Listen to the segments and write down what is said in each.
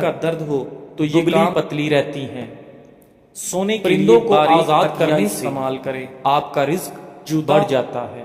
का दर्द हो तो ये दुबली काम पतली रहती हैं। सोने के परिंदों लिए को बारीक आजाद तकिया करने से इस्तेमाल करें। आपका रिज्क जुदा बढ़ जाता है।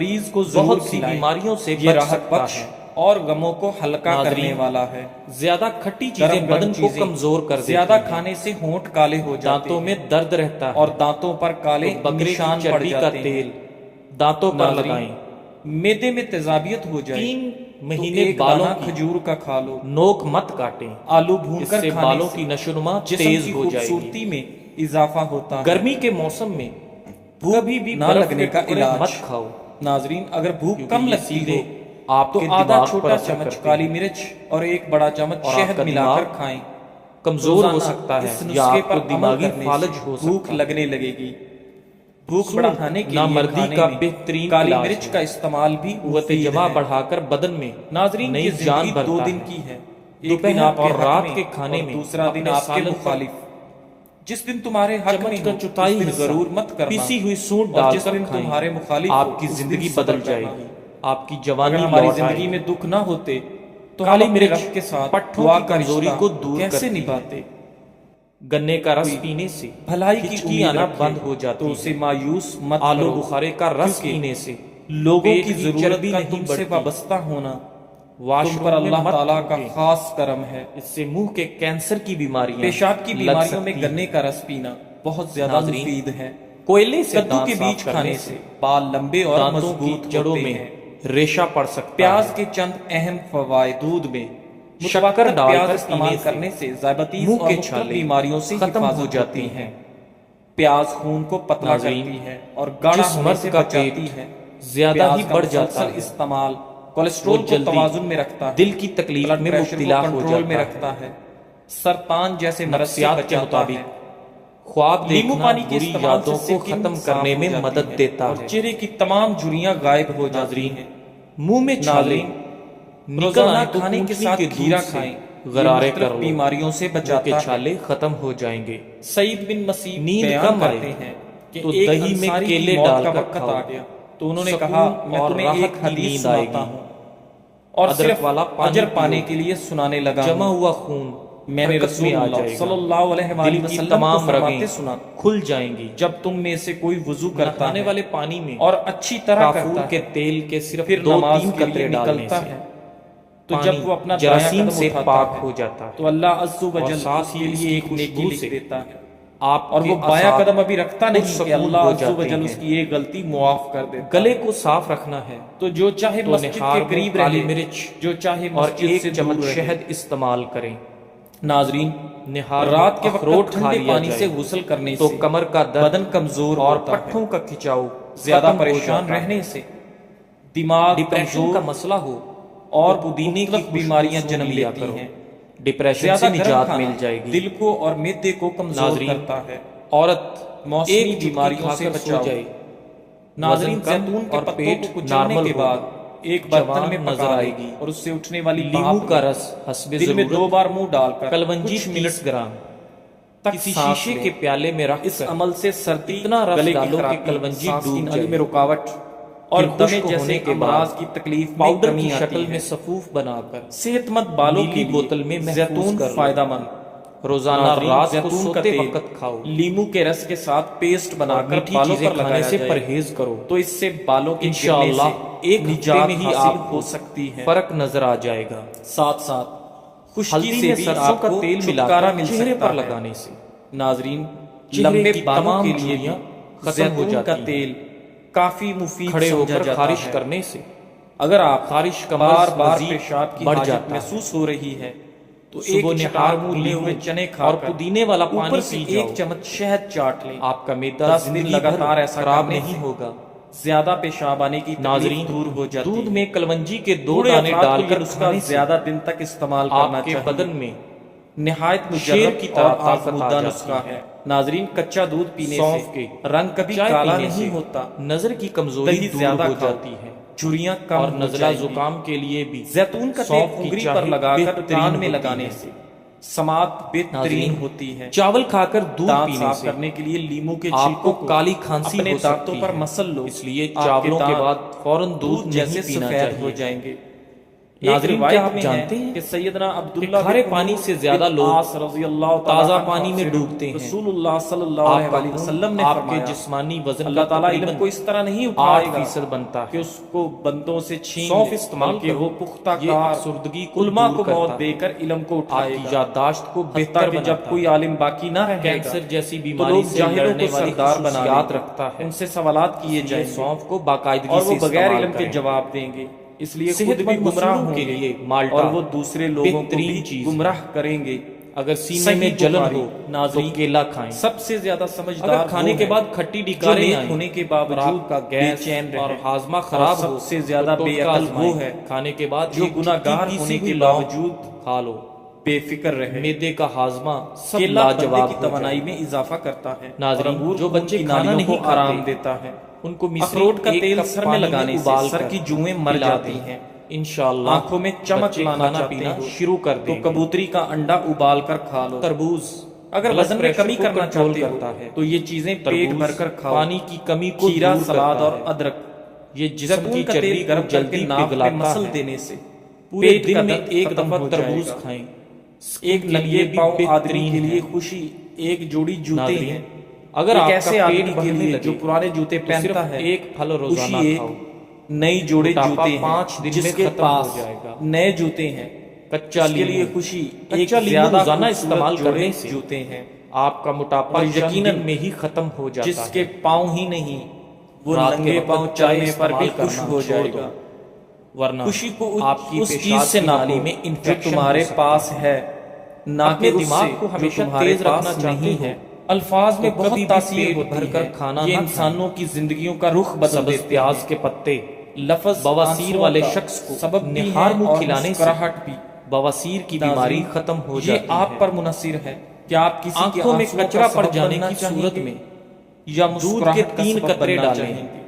मरीज को जरूर बहुत सी खिलाएं। बीमारियों से ये बच राहत सकता बख्श है। और गमों को हल्का नाज़रीन, करने वाला है। ज्यादा खट्टी गरम चीजें गरम बदन को चीजें कमजोर कर देती ज्यादा हैं। खाने से होंठ काले हो जाते दांतों हैं में दर्द रहता है और दांतों पर काले तो बकरे की निशान पड़ चर्बी का जाते हैं। तेल दांतों पर नाज़रीन, लगाएं। मैदे में तेजाबियत हो जाए 3 तो महीने एक बालों दाना की खजूर का खा लो। नोक मत काटें, आलू भूनकर इससे खाने बालों से की नशोनुमा जिस्म तेज की हो जाएगी। खूबसूरती में इजाफा होता है। गर्मी के मौसम में भूख कभी भी ना बर्फ लगने के का टुकड़े इलाज। मत खाओ, नाजरीन, अगर भूख क्योंकि कम ये लगती सीधे हो आपके तो आधा दिमाग पर छोटा असर चम्मच करते काली हैं मिर्च और एक बड़ा चम्मच और शहद आपका मिलाकर दिमाग खाएं। कमजोर हो रोजाना सकता है इस या नुस्खे आपको पर अमल दिमागी करने फालज से हो भूख सकता है। लगने लगेगी। भूख सूंड बढ़ाने के लिए नामर्दी खाने का में बेहतरीन काली इलाज मिर्च है। का इस्तेमाल भी कुव्वत मुफीद जमा है। बढ़ाकर बदन में नाजरीन, नई ये जान जिंदगी भरता 2 दिन है। की है। एक दिन दोपहर आपके और हक रात में के खाने और में दूसरा दिन अपने आपके सालन पर मुखालिफ। जिस दिन तुम्हारे हक चम्मच में का हो चौथाई उस दिन हिस्सा जरूर मत करना, पिसी हुई सूंड और जिस डालकर दिन खाएं। तुम्हारे मुखालिफ हो आपकी उस दिन जिंदगी सब्र बदल करना। जाएगी, आपकी अगर जवानी हमारी लौट जिंदगी आएगी। में दुख ना होते तो काली हम अपने मिर्च रब के साथ पट्ठों दुआ की का कमजोरी रिश्ता को दूर कैसे करती है। निभाते। गन्ने का रस कोई पीने से भलाई की हिचकी उम्मीद आना रखे बंद हो जाती तो उसे है। मायूस मत आलू करो, बुखारे का रस क्योंकि पीने से लोगों पेट की की जरूरत चर्बी का नहीं तुमसे बढ़ती। वाबस्ता होना तुम वॉशरूम पर में अल्लाह मत ताला का थूकें, खास करम है। इससे मुंह के कैंसर की बीमारियां पेशाब की लग बीमारियों में सकती गन्ने हैं। का रस पीना बहुत ज्यादा नाज़रीन, मुफीद है। कोयले से कद्दू दांत के साफ बीज करने खाने से से बाल लंबे और दांतों मजबूत की जड़ों होते में हैं। रेशा पड़ सकता प्याज है। के चंद अहम फवायद। दूध में शक्कर शक्कर प्याज डालकर इस्तेमाल पीने करने से ज़ायबतीज़ मुंह और के मुख्तलिफ छाले बीमारियों से खत्म हो हिफाजत जाती होती हैं। प्याज खून को पतला नाज़रीन, करती है और गाढ़ा जिस होने मर्द से का बचाती पेट है। ज्यादा प्याज ही का बढ़ जाता मुसलसल है, इस्तेमाल कोलेस्ट्रॉल वो को जल्दी तवाजुन में रखता है, दिल की तकलीफ ब्लड में प्रेशर को मुब्तला हो कंट्रोल में जाता रखता है, सरतान जैसे मर्ज से नफ्सियात के बचाता मुताबिक है। ख्वाब नींबू देखना पानी के बुरी इस्तेमाल यादों से को स्किन खत्म साफ करने हो में जाती मदद है देता और है। चेहरे की तमाम झुर्रियां गायब हो जाती नाज़रीन, हैं। मुंह में छाले नाज़रीन, निकल रोजाना आए तो खाने के ऊँटनी साथ के दूध खीरा से खाएं। गरारे ये कर मुख्तलिफ लो, बीमारियों से मुंह के बचाता है। छाले खत्म हो जाएंगे। सईद बिन मसीह नींद बयान कम करते आए हैं कि तो एक दही में अंसारी की केले मौत का डालकर वक्त खाओ, आ गया तो उन्होंने सुकून कहा, मैं और तुम्हें राहत एक की हदीस नींद सुनाता आएगी। हूँ और अदरक सिर्फ वाला पानी अजर पाने पियो, के लिए सुनाने लगा जमा हूँ। हुआ खून मैंने हरकत में आ रसूलुल्लाह जाएगा, सल्लल्लाहु अलैहि दिल की वसल्लम को तमाम फरमाते रगें सुना, खुल जाएंगी। जब तुम में से कोई वुजू करता नहाने है वाले पानी में और अच्छी तरह काफूर करता के है, तेल के सिर्फ फिर 2-3 नमाज के कतरे लिए डालने निकलता से है तो पानी जब वो अपना दायां जरासीम कदम से उठाता पाक है हो जाता है तो अल्लाह अज़्ज़ व और जल साथ उसके ही लिए इसकी एक नेकी खुशबू लिख से देता है। आपके और वो बायां असाब कदम अभी रखता नहीं कि पुरसकून अल्लाह हो अज़्ज़ व जाते जल हैं। उसकी ये गलती मुआफ कर देता है। गले को साफ रखना है तो जो चाहे तो मस्जिद निहार के में करीब काली रहे, मिर्च जो चाहे और मस्जिद से एक दूर चम्मच रहे। शहद इस्तेमाल करें। नाजरीन, निहार में रात के अखरोट वक्त खा ठंडे लिया पानी जाए से गुस्ल करने तो से कमर का दर्द बदन कमजोर और होता है। पट्ठों का खिंचाव ज्यादा खत्म हो परेशान जाता है। रहने से दिमाग डिप्रेशन कमजोर का मसला हो और तो पुदीने की मुख्तलिफ बीमारियां खुशबू जन्म लिया लेती करो, हैं। डिप्रेशन ज्यादा से गर्म निजात खाना मिल जाएगी। दिल को और मैदे को कमजोर नाज़रीन, करता है। औरत मौसमी एक चुटकी बीमारियों से खाकर सो बचाओ। जाए, नाज़रीन, वजन कम जैतून के और पत्तों पेट को कुचलने नॉर्मल के होगा, बाद एक बर्तन जवान में नजर पका आएगी। लें और उससे उठने वाली नींबू भाप का में रस हस्बे दिन में 2 जरूरत बार मुंह डालकर कलवंजी कुछ 30 मिनट ग्राम तक किसी सांस शीशे लें। के प्याले में रख इस अमल से सर्दी, इतना रस गले की डालो कि खराबी, कलवंजी सांस की डूब नली में जाए। रुकावट और फिर दमे खुश्क जैसे होने के अमराज बाद की तकलीफ में पाउडर कमी की आती शक्ल है। में सफूफ बनाकर सेहतमंद बालों नीली के लिए बोतल में महफूज जैतून कर लो। फायदेमंद। रोजाना नाज़रीन, रात को जैतून का सोते तेल वक्त खाओ। लीमू के रस के साथ पेस्ट और बनाकर मीठी बालों चीजें पर खाने लगाया से जाए परहेज करो तो इससे बालों के गिरने इंशाअल्लाह से एक हफ्ते निजात में ही हासिल आपको हो सकती है। फर्क नजर आ जाएगा। साथ साथ खुश्की हल्दी से में भी सरसों का आपको तेल छुटकारा मिलाकर मिल चेहरे सकता पर है। लगाने से नाजरीन, चेहरे लंबे की बालों तमाम के लिए झुर्रियां भी खत्म हो जैतून का जाती हैं। तेल काफी मुफीद खड़े समझा होकर जाता खारिश है। करने से अगर आप खारिश का बार मर्ज बार मजीद पेशाब की बढ़ हाजत जाता है। महसूस हो रही है तो सुबह एक निहार चटाक मुंह भुने हुए लीमू चने और खाकर पुदीने वाला पानी ऊपर से पी 1 जाओ। चम्मच शहद चाट लें। आपका मैदा 10 दिन जिंदगी लगातार भर ऐसा खराब करने नहीं से होगा। ज्यादा पेशाब आने की नाजरीन, तकलीफ दूर हो जाती दूध है। में कलवंजी के 2 बूढ़े दाने अफराद को ये डालकर नुस्खा खाने से ज्यादा दिन तक इस्तेमाल करना आपके चाहिए। बदन में निहायत शेर मुजर्रब की की तरह तरह ताकत आ आजमूदा जाती नुस्खा है। है। नाजरीन, कच्चा दूध पीने सौंफ से के रंग कभी चाय काला पीने नहीं से होता, नजर की कमजोरी दही दूर ज्यादा हो खाओ, जाती है झुर्रियां कम और हो नजला जाएंगी। जुकाम के लिए भी जैतून का तेल सौंफ की उंगली चाय पर लगाकर बेहतरीन कान में होती लगाने है। से समात बेहतरीन नाज़रीन, होती है। चावल खाकर दूध दांत पीने साफ से करने के लिए लीमू के आपको छिलकों को काली खांसी अपने हो दांतों सकती पर है। मसल लो, इसलिए आपके चावलों के दांत बाद फौरन दूध जैसे नहीं पीना सफेद हो चाहिए। जाएंगे। ناظرین روایت کیا آپ میں جانتے ہے ہیں کہ سیدنا عبداللہ کہ کھارے بن پانی سے عمرو زیادہ بن لوگ عاص رضی اللہ تعالیٰ تازہ عنہ پانی میں سے ڈوبتے ہیں۔ رسول اللہ صلی اللہ آپ علیہ کا وآلہ خون وسلم نے آپ کے فرمایا جسمانی وزن اللہ کا تعالیٰ علم تقریباً کو اس طرح نہیں اٹھائے گا 8% بنتا کہ ہے۔ اس کو بندوں سے چھین سونف لے، استعمال بلکہ کرو، وہ پختہ یہ کار افسردگی کو علماء دور کو کرتا موت ہے، دے کر علم کو آپ اٹھائے کی گا، یادداشت کو حتیٰ بہتر کہ جب بناتا کوئی ہے، عالم باقی نہ رہے گا کینسر جیسی تو بیماری لوگ سے جاہلوں لڑنے کو والی سردار بنا لیں خصوصیات گے، رکھتا ہے، ان سے سوالات کیے اس لیے جائیں گے سونف کو باقاعدگی اور سے وہ بغیر استعمال علم کے کریں۔ جواب دیں گے، اس لیے صحت خود بھی مند گمراہ مسلوں ہوں کے گے لیے مالٹا اور وہ دوسرے لوگوں کو بھی بہترین چیز گمراہ کریں گے۔ اگر سینے صحیح میں جلن بخاری، ہو تو ناظرین کیلا کھائیں، سب سے زیادہ سمجھدار اگر کھانے وہ کے ہے بعد کھٹی جو ڈکاریں نیک آئیں ہونے کے اور باوجود آپ کا بے گیس چین اور رہے، ہاضمہ اور خراب سب ہو سے زیادہ تو بے ٹوٹکا عقل آزمائیں، وہ ہے کھانے کے بعد جو ایک گناہ جھکی گار پیسی ہونے ہوئی کے لونگ باوجود کھا لو، بے فکر رہے۔ معدے کا ہاضمہ سب کیلا بندے لاجواب کی ہو توانائی جائے میں گا۔ اضافہ کرتا ہے اور ناظرین انگور جو خون بچے کی کھانا نالیوں نہیں کو کھاتے آرام دیتا ہے۔ ان کو مصری اخروٹ کا ایک تیل کپ سر میں پانی لگانے سے ابال سر کر کی جوئیں مر پلا جاتی دیں۔ ہیں۔ انشاءاللہ آنکھوں میں چمک بچے لانا کھانا چاہتے پینا ہو شروع کر تو دیں گے۔ کبوتری کا انڈا ابال کر کھا لو۔ تربوز اگر بلڈ وزن میں پریشر کمی کو کرنا کنٹرول چاہتے ہو کرتا ہے، تو یہ چیزیں پیٹ تربوز بھر کر کھاؤ۔ پانی کی کمی کو کھیرا، دور سلاد کرتا اور ہے، ادرک، یہ جسم زیتون کی کا چربی تیل کو گرم کر کے جلدی ناک پہ پگھلاتا مسل ہے۔ دینے سے پورے پیٹ دن کا میں درد ایک ختم دفعہ ہو جائے تربوز گا۔ کھائیں، ایک کے ننگے لیے بھی پاؤں آدمی بہترین کے لیے ہے۔ خوشی ایک جوڑی جوتے ناظرین ہیں۔ اگر ایک آپ ایسے کا آدمی پیٹ کے بڑھنے لیے لگے جو پرانے جوتے تو صرف پہنتا ہے ایک پھل روزانہ خوشی ایک کھاؤ، نئی جوڑے موٹاپا جوتے 5 ہیں دن جس میں کے ختم ہو پاس جائے گا۔ نئے جوتے ہیں، کچا اس کے لیے لیمو، خوشی ایک کچا لیمو زیادہ روزانہ خوبصورت استعمال جوڑے کرنے سے جوتے ہیں، آپ کا موٹاپا اور چند یقیناً دن میں ہی ختم ہو جاتا جس ہے۔ کے پاؤں ہی نہیں وہ رات کے ننگے وقت پاؤں چائے چلنے پر بھی استعمال خوش کرنا ہو چھوڑ جائے دو، گا۔ ورنہ خوشی کو آپ کی اس پیشاب چیز سے کی ناپو نالی میں جو انفیکشن تمہارے ہو سکتا پاس ہے، نہ اپنے کہ اس دماغ سے کو جو ہمیشہ تمہارے تیز رکھنا پاس چاہتے نہیں ہو ہے۔ الفاظ میں تو بہت کبھی بھی تاثیر پیٹ ہوتی بھر کر ہے، کھانا یہ نہ انسانوں کی زندگیوں کا رخ بدل سبز دیتے پیاز ہیں۔ کے پتے لفظ بواسیر آنسوؤں والے کا شخص کو سبب بھی نہار ہے منہ اور کھلانے سے مسکراہٹ بھی۔ بواسیر کی بیماری ناظرین، ختم ہو یہ جاتی آپ ہے۔ پر منحصر ہے کہ آپ کسی کے آنکھوں میں آنسوؤں کچرا کا پڑ سبب جانے بننا کی چاہیں صورت گے میں یا دودھ کے مسکراہٹ کا 3 سبب قطرے بننا ڈالیں، چاہیں گے۔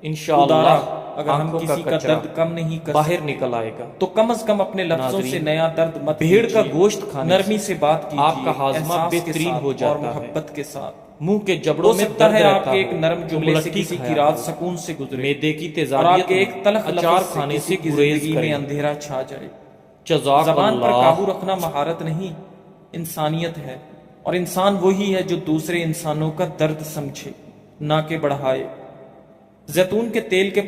انشاءاللہ اگر ہم آنکھوں کسی کا کچرا درد کم نہیں کر باہر سکتے نکل آئے گا۔ تو کم از کم اپنے لفظوں سے ناظرین، نیا درد مت بھیڑ کا کیجیے۔ گوشت کھانے نرمی سے بات کیجیے، آپ کا ہاضمہ احساس کے بہترین ساتھ ہو جاتا اور ہے۔ محبت کے ساتھ۔ منہ کے ہو جبڑوں میں سکتا درد ہے آپ رہتا کے ایک ہو نرم تو جملے سے ملٹھی کسی کی کھایا رات کرو۔ سکون سے گزرے معدے کی اور آپ تیزابیت کے ایک تلخ اچار لفظ سے کھانے کسی سے کی گریز زندگی میں کریں۔ اندھیرا چھا جائے۔ جزاک زبان پر اللہ۔ قابو رکھنا مہارت نہیں، انسانیت ہے، اور انسان وہی ہے جو دوسرے انسانوں کا درد سمجھے نہ کہ بڑھائے۔ زیتون کے تیل کے